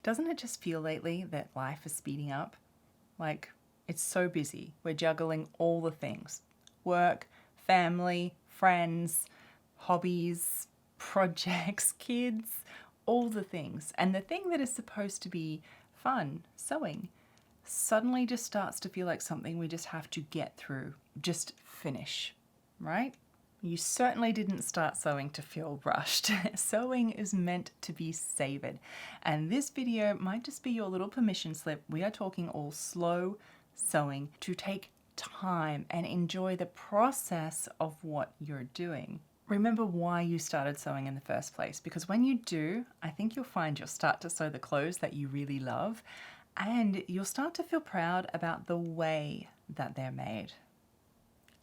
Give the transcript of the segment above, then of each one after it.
Doesn't it just feel lately that life is speeding up? Like, it's so busy. We're juggling all the things. Work, family, friends, hobbies, projects, kids, all the things. And the thing that is supposed to be fun, sewing, suddenly just starts to feel like something we just have to get through, just finish, right? You certainly didn't start sewing to feel rushed. Sewing is meant to be savored. And this video might just be your little permission slip. We are talking all slow sewing to take time and enjoy the process of what you're doing. Remember why you started sewing in the first place, because when you do, I think you'll find you'll start to sew the clothes that you really love, and you'll start to feel proud about the way that they're made.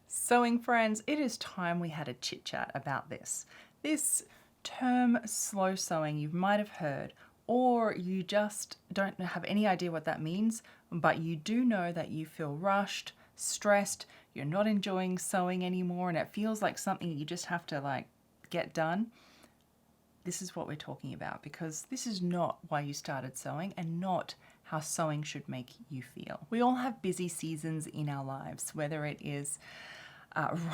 Sewing friends, it is time we had a chit chat about this. This term slow sewing you might have heard, or you just don't have any idea what that means, but you do know that you feel rushed, stressed, you're not enjoying sewing anymore, and it feels like something you just have to get done. This is what we're talking about, because this is not why you started sewing and not how sewing should make you feel. We all have busy seasons in our lives, whether it is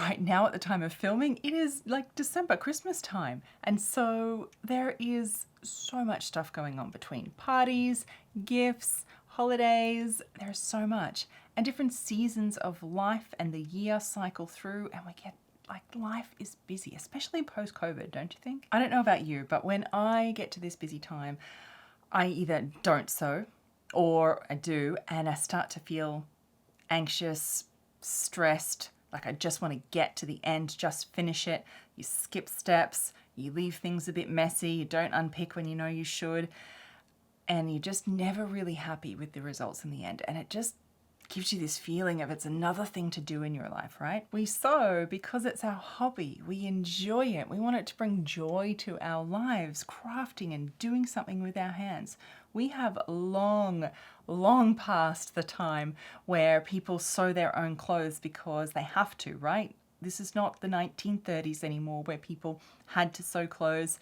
right now at the time of filming, it is like December, Christmas time. And so there is so much stuff going on between parties, gifts, holidays, there's so much. And different seasons of life and the year cycle through, and we get life is busy, especially post-COVID, don't you think? I don't know about you, but when I get to this busy time, I either don't sew or I do, and I start to feel anxious, stressed, like I just want to get to the end, just finish it. You skip steps, you leave things a bit messy, you don't unpick when you know you should, and you're just never really happy with the results in the end. And it just gives you this feeling of it's another thing to do in your life, right? We sew because it's our hobby. We enjoy it. We want it to bring joy to our lives, crafting and doing something with our hands. We have long past the time where people sew their own clothes because they have to, right? This is not the 1930s anymore where people had to sew clothes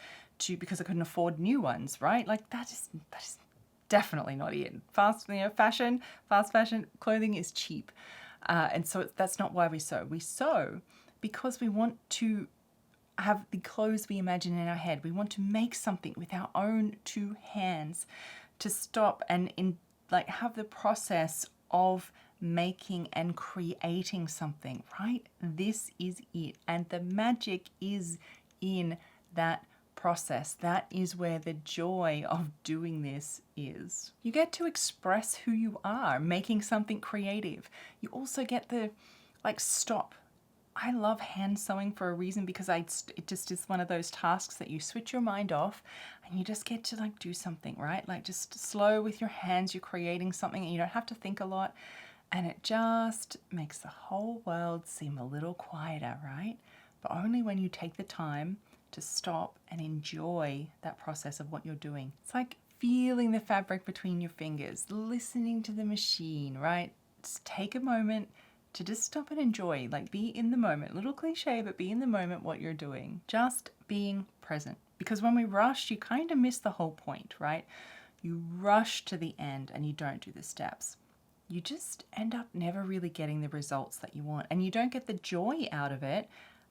because they couldn't afford new ones, right? That is definitely not it. Fast fashion clothing is cheap. And so that's not why we sew. We sew because we want to have the clothes we imagine in our head. We want to make something with our own two hands, to stop and have the process of making and creating something, right? This is it. And the magic is in that process. That is where the joy of doing this is. You get to express who you are, making something creative. You also get the stop. I love hand sewing for a reason, because it just is one of those tasks that you switch your mind off and you just get to do something, right? Just slow with your hands, you're creating something and you don't have to think a lot, and it just makes the whole world seem a little quieter, right? But only when you take the time to stop and enjoy that process of what you're doing. It's like feeling the fabric between your fingers, listening to the machine, right? Just take a moment to just stop and enjoy, be in the moment. Little cliche, but be in the moment what you're doing. Just being present. Because when we rush, you kind of miss the whole point, right? You rush to the end and you don't do the steps. You just end up never really getting the results that you want, and you don't get the joy out of it,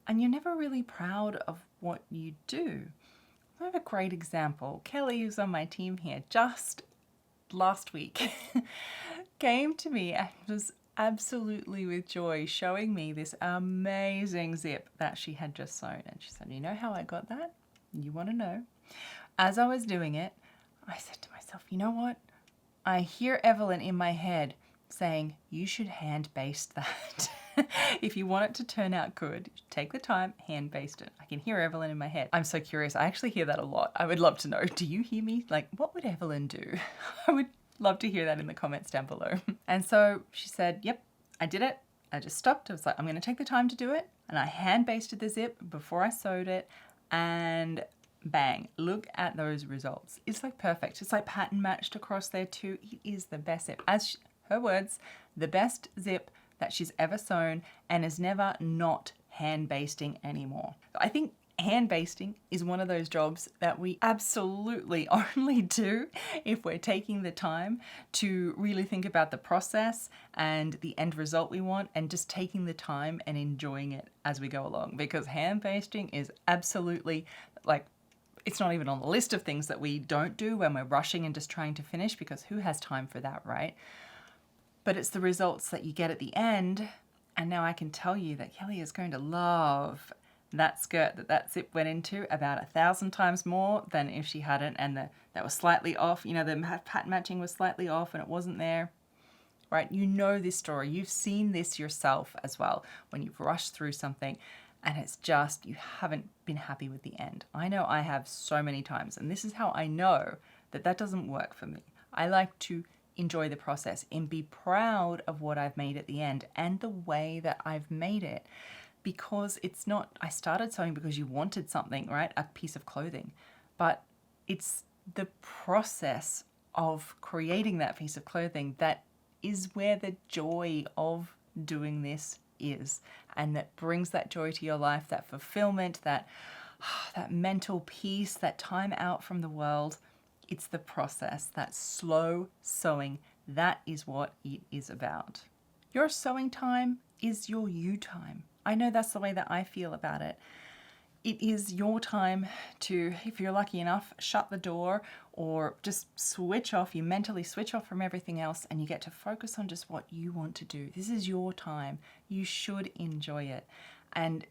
and you're never really proud of what you do. I have a great example. Kelly, who's on my team here, just last week came to me and was absolutely with joy showing me this amazing zip that she had just sewn. And she said, "You know how I got that? You want to know?" As I was doing it, I said to myself, you know what? I hear Evelyn in my head saying, you should hand baste that. If you want it to turn out good, take the time, hand baste it. I can hear Evelyn in my head. I'm so curious. I actually hear that a lot. I would love to know. Do you hear me? What would Evelyn do? I would love to hear that in the comments down below. And so she said, yep, I did it. I just stopped. I was like, I'm going to take the time to do it. And I hand basted the zip before I sewed it. And bang, look at those results. It's perfect. It's pattern matched across there too. It is the best zip. As her words, the best zip that she's ever sewn, and is never not hand basting anymore. I think hand basting is one of those jobs that we absolutely only do if we're taking the time to really think about the process and the end result we want, and just taking the time and enjoying it as we go along. Because hand basting is absolutely, like, it's not even on the list of things that we don't do when we're rushing and just trying to finish, because who has time for that, right? But it's the results that you get at the end. And now I can tell you that Kelly is going to love that skirt that zip went into about 1,000 times more than if she hadn't, and that was slightly off. You know, the pattern matching was slightly off and it wasn't there, right? You know this story. You've seen this yourself as well when you've rushed through something and it's just, you haven't been happy with the end. I know I have so many times, and this is how I know that that doesn't work for me. I like to enjoy the process and be proud of what I've made at the end and the way that I've made it. Because it's not, I started sewing because you wanted something, right? A piece of clothing. But it's the process of creating that piece of clothing that is where the joy of doing this is. And that brings that joy to your life, that fulfillment, that mental peace, that time out from the world. It's the process, that slow sewing. That is what it is about. Your sewing time is your you time. I know that's the way that I feel about it. It is your time to, if you're lucky enough, shut the door or just switch off. You mentally switch off from everything else and you get to focus on just what you want to do. This is your time. You should enjoy it. And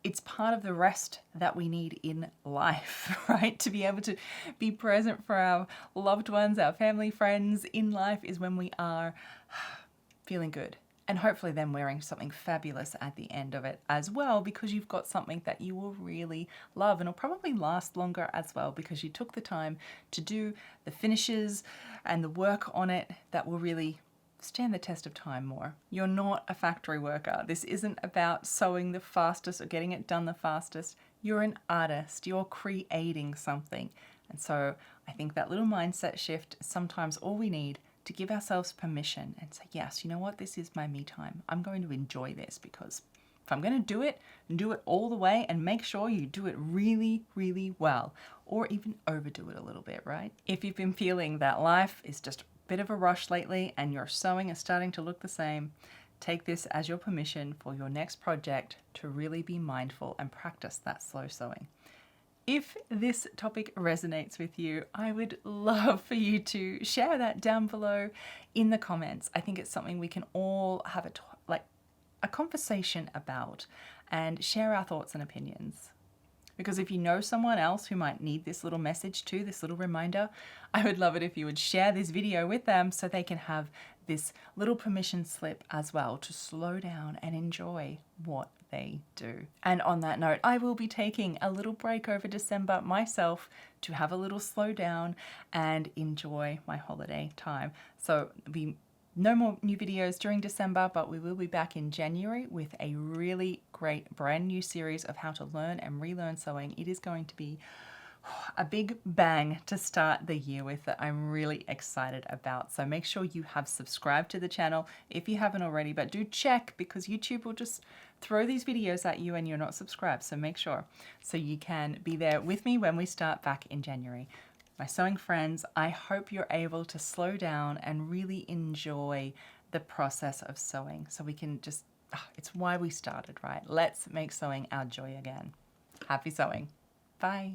it's part of the rest that we need in life, right? To be able to be present for our loved ones, our family, friends in life is when we are feeling good. And hopefully then wearing something fabulous at the end of it as well, because you've got something that you will really love and will probably last longer as well, because you took the time to do the finishes and the work on it that will really stand the test of time more. You're not a factory worker. This isn't about sewing the fastest or getting it done the fastest. You're an artist. You're creating something. And so I think that little mindset shift is sometimes all we need to give ourselves permission and say, yes, you know what, this is my me time. I'm going to enjoy this, because if I'm going to do it all the way, and make sure you do it really, really well, or even overdo it a little bit, right? If you've been feeling that life is just a bit of a rush lately and your sewing is starting to look the same, take this as your permission for your next project to really be mindful and practice that slow sewing. If this topic resonates with you, I would love for you to share that down below in the comments. I think it's something we can all have a conversation about and share our thoughts and opinions. Because if you know someone else who might need this little message too, this little reminder, I would love it if you would share this video with them so they can have this little permission slip as well to slow down and enjoy what they do. And on that note, I will be taking a little break over December myself to have a little slow down and enjoy my holiday time. So there'll be no more new videos during December, but we will be back in January with a really great brand new series of how to learn and relearn sewing. It is going to be a big bang to start the year with that I'm really excited about. So make sure you have subscribed to the channel if you haven't already, but do check, because YouTube will just throw these videos at you and you're not subscribed. So make sure so you can be there with me when we start back in January. My sewing friends, I hope you're able to slow down and really enjoy the process of sewing, so we can just, it's why we started, right? Let's make sewing our joy again. Happy sewing. Bye.